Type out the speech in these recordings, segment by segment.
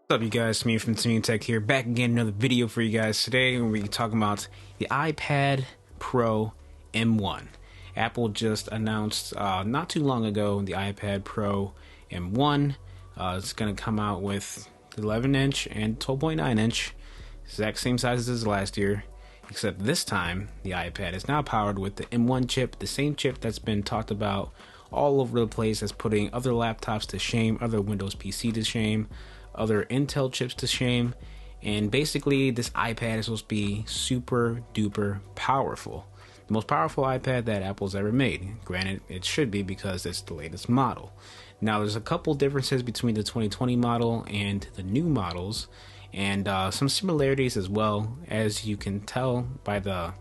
What's up, you guys? Me from Team Tech here, back again, another video for you guys today. We're talking about the iPad Pro M1. Apple just announced not too long ago the iPad Pro M1. It's going to come out with 11-inch and 12.9-inch, exact same sizes as last year, except this time the iPad is now powered with the M1 chip, the same chip that's been talked about all over the place, that's putting other laptops to shame, other Windows PC to shame, other Intel chips to shame. And basically this iPad is supposed to be super duper powerful, the most powerful iPad that Apple's ever made. Granted, it should be because it's the latest model. Now there's a couple differences between the 2020 model and the new models, and some similarities as well, as you can tell by the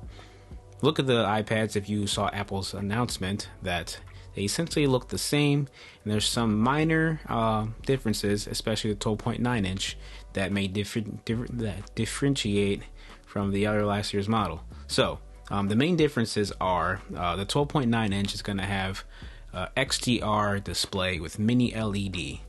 look of the iPads. If you saw Apple's announcement, that they essentially look the same, and there's some minor differences, especially the 12.9-inch, that may differentiate from the other last year's model. So the main differences are the 12.9-inch is going to have XDR display with mini LED.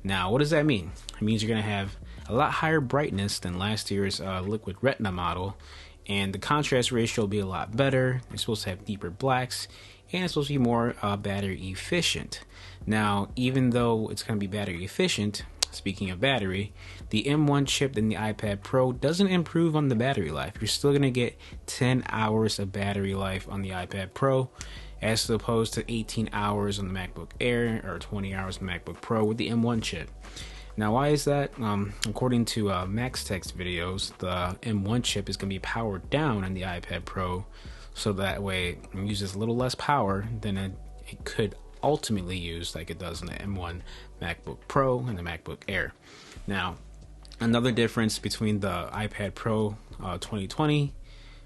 Now, what does that mean? It means you're going to have a lot higher brightness than last year's liquid retina model, and the contrast ratio will be a lot better. It's supposed to have deeper blacks, and it's supposed to be more battery efficient. Now, even though it's going to be battery efficient, speaking of battery, the M1 chip in the iPad Pro doesn't improve on the battery life. You're still going to get 10 hours of battery life on the iPad Pro, as opposed to 18 hours on the MacBook Air or 20 hours on the MacBook Pro with the M1 chip. Now, why is that? According to Max Tech's videos, the M1 chip is going to be powered down on the iPad Pro, so that way it uses a little less power than it could ultimately use, like it does in the M1 MacBook Pro and the MacBook Air. Now, another difference between the iPad Pro 2020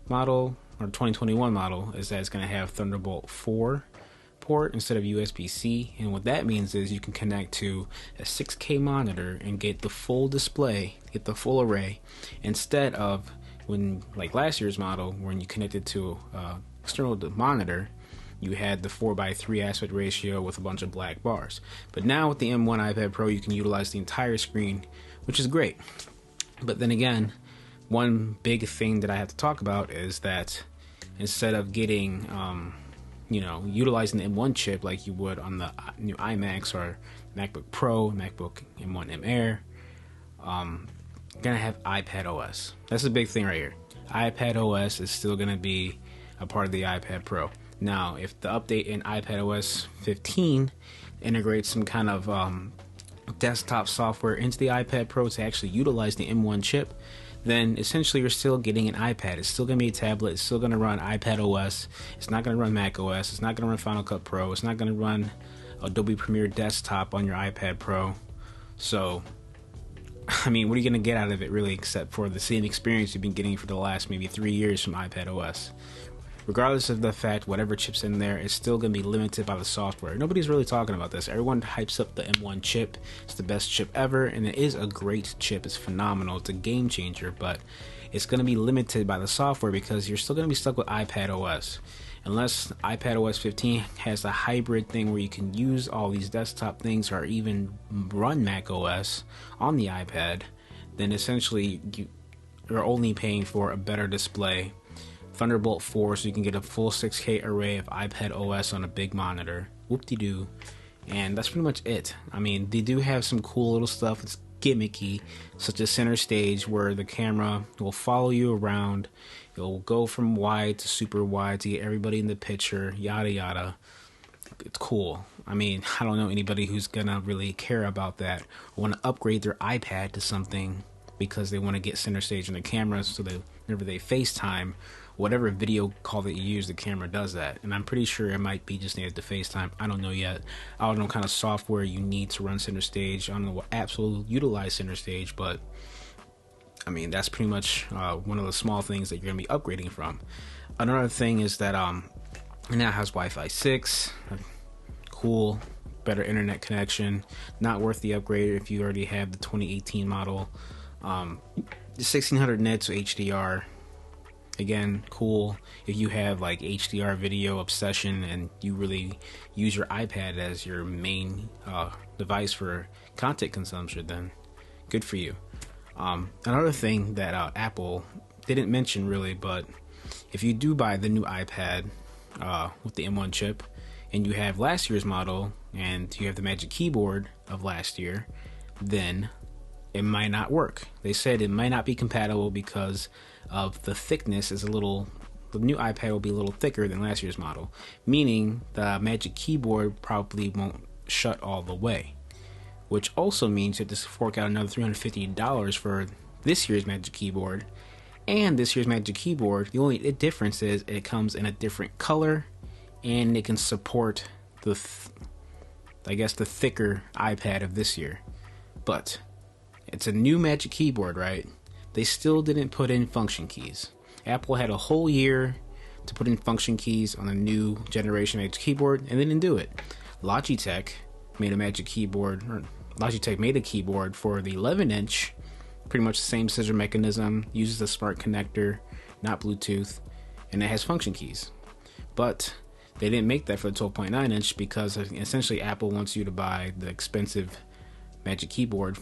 model or 2021 model is that it's going to have Thunderbolt 4 port instead of USB-C, and what that means is you can connect to a 6K monitor and get the full display, get the full array, instead of when, like last year's model, when you connected to external monitor, you had the 4:3 aspect ratio with a bunch of black bars. But now with the M1 iPad Pro, you can utilize the entire screen, which is great. But then again, one big thing that I have to talk about is that instead of getting utilizing the M1 chip like you would on the new iMacs or MacBook Pro, MacBook M1 M Air, gonna have iPad OS. That's a big thing right here. iPad OS is still gonna be a part of the iPad Pro. Now, if the update in iPad OS 15 integrates some kind of desktop software into the iPad Pro to actually utilize the M1 chip, then essentially you're still getting an iPad. It's still going to be a tablet. It's still going to run iPad OS. It's not going to run macOS. It's not going to run Final Cut Pro. It's not going to run Adobe Premiere Desktop on your iPad Pro. So, I mean, what are you going to get out of it really, except for the same experience you've been getting for the last maybe 3 years from iPad OS? Regardless of the fact, whatever chip's in there is still going to be limited by the software. Nobody's really talking about this. Everyone hypes up the M1 chip. It's the best chip ever, and it is a great chip. It's phenomenal. It's a game changer, but it's going to be limited by the software because you're still going to be stuck with iPad OS. Unless iPad OS 15 has a hybrid thing where you can use all these desktop things or even run macOS on the iPad, then essentially you're only paying for a better display, Thunderbolt 4, so you can get a full 6K array of iPad OS on a big monitor. Whoop-de-doo. And that's pretty much it. I mean, they do have some cool little stuff that's gimmicky, such as center stage, where the camera will follow you around. It will go from wide to super wide to get everybody in the picture, yada yada. It's cool. I mean, I don't know anybody who's gonna really care about that or want to upgrade their iPad to something because they want to get center stage in the camera, so that whenever they FaceTime, whatever video call that you use, the camera does that. And I'm pretty sure it might be just needed to FaceTime. I don't know yet. I don't know what kind of software you need to run center stage. I don't know what apps will utilize center stage, but I mean, that's pretty much one of the small things that you're going to be upgrading from. Another thing is that it now has Wi-Fi 6. Cool. Better internet connection. Not worth the upgrade if you already have the 2018 model. 1600 nits HDR. Again, cool if you have like HDR video obsession and you really use your iPad as your main device for content consumption, then good for you. Another thing that Apple didn't mention really, but if you do buy the new iPad with the M1 chip, and you have last year's model, and you have the Magic Keyboard of last year, then it might not work. They said it might not be compatible because of the thickness is a little. The new iPad will be a little thicker than last year's model, meaning the Magic Keyboard probably won't shut all the way, which also means you have to fork out another $350 for this year's Magic Keyboard. And this year's Magic Keyboard, the only difference is it comes in a different color, and it can support the thicker iPad of this year. But it's a new Magic Keyboard, right? They still didn't put in function keys. Apple had a whole year to put in function keys on the new generation Magic Keyboard, and they didn't do it. Logitech made a keyboard for the 11-inch, pretty much the same scissor mechanism, uses a smart connector, not Bluetooth, and it has function keys. But they didn't make that for the 12.9-inch because essentially Apple wants you to buy the expensive Magic Keyboard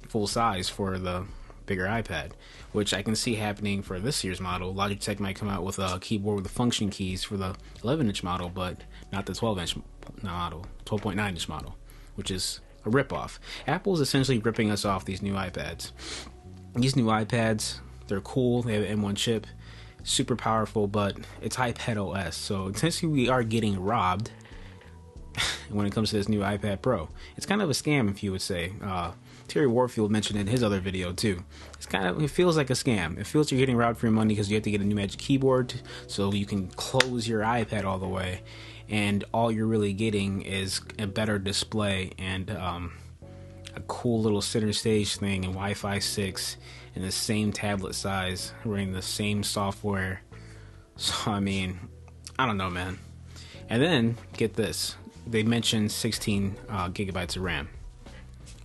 full size for the bigger iPad, which I can see happening for this year's model. Logitech might come out with a keyboard with the function keys for the 11-inch model, but not the 12-inch model, 12.9-inch model, which is a ripoff. Apple's essentially ripping us off these new iPads. These new iPads, they're cool. They have an M1 chip, super powerful, but it's iPad OS. So essentially we are getting robbed when it comes to this new iPad Pro. It's kind of a scam, if you would say. Terry Warfield mentioned in his other video too. It feels like a scam. It feels you're getting robbed for your money because you have to get a new Magic Keyboard so you can close your iPad all the way, and all you're really getting is a better display and a cool little center stage thing and Wi-Fi 6 in the same tablet size, running the same software. So I mean, I don't know, man. And then get this. They mentioned 16 gigabytes of RAM.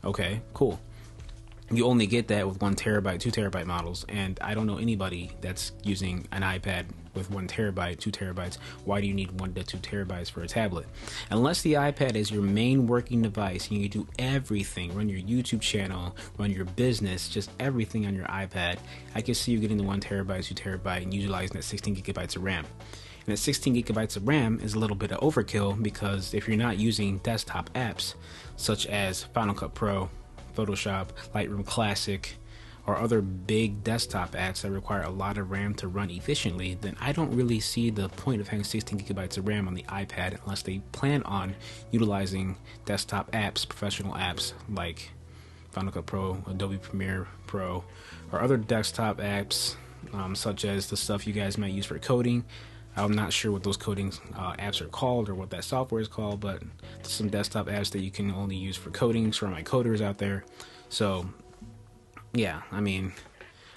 Okay, cool. You only get that with 1 terabyte, 2 terabyte models, and I don't know anybody that's using an iPad with 1 terabyte, 2 terabytes. Why do you need 1 to 2 terabytes for a tablet? Unless the iPad is your main working device and you do everything, run your YouTube channel, run your business, just everything on your iPad, I can see you getting the 1 terabyte, 2 terabyte, and utilizing that 16 gigabytes of RAM. And that 16 gigabytes of RAM is a little bit of overkill because if you're not using desktop apps such as Final Cut Pro, Photoshop, Lightroom Classic, or other big desktop apps that require a lot of RAM to run efficiently, then I don't really see the point of having 16 gigabytes of RAM on the iPad unless they plan on utilizing desktop apps, professional apps like Final Cut Pro, Adobe Premiere Pro, or other desktop apps such as the stuff you guys might use for coding. I'm not sure what those coding apps are called or what that software is called, but there's some desktop apps that you can only use for coding for my coders out there. So, yeah, I mean,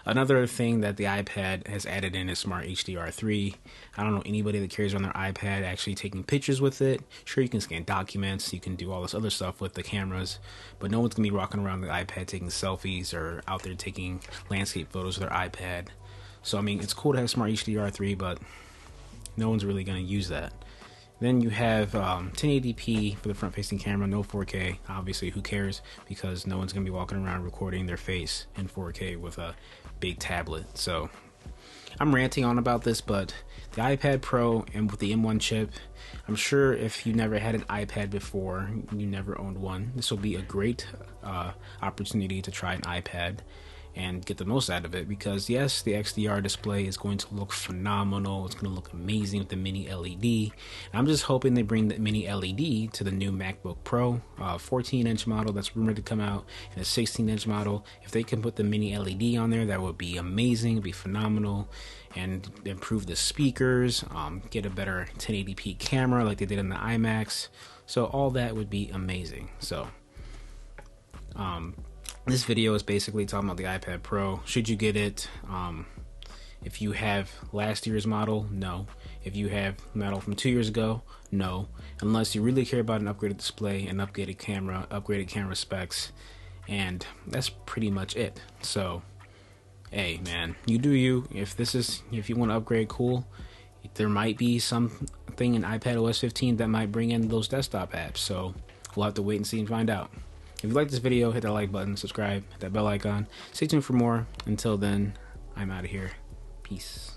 another thing that the iPad has added in is Smart HDR3. I don't know anybody that carries on their iPad actually taking pictures with it. Sure, you can scan documents, you can do all this other stuff with the cameras, but no one's going to be walking around the iPad taking selfies or out there taking landscape photos with their iPad. So, I mean, it's cool to have Smart HDR3, but no one's really going to use that. Then you have 1080p for the front-facing camera, no 4K. Obviously, who cares? Because no one's going to be walking around recording their face in 4K with a big tablet. So I'm ranting on about this, but the iPad Pro and with the M1 chip, I'm sure if you never had an iPad before, you never owned one, this will be a great opportunity to try an iPad and get the most out of it, because yes, the XDR display is going to look phenomenal. It's going to look amazing with the mini LED. I'm just hoping they bring the mini LED to the new MacBook Pro 14-inch model that's rumored to come out, and a 16-inch model. If they can put the mini LED on there, that would be amazing. It'd be phenomenal, and improve the speakers, get a better 1080p camera like they did in the iMacs. So all that would be amazing. So this video is basically talking about the iPad Pro. Should you get it? If you have last year's model, no. If you have model from 2 years ago, no. Unless you really care about an upgraded display, an upgraded camera specs, and that's pretty much it. So, hey man, you do you. If you want to upgrade, cool. There might be something in iPad OS 15 that might bring in those desktop apps. So we'll have to wait and see and find out. If you like this video, hit that like button, subscribe, hit that bell icon. Stay tuned for more. Until then, I'm out of here. Peace.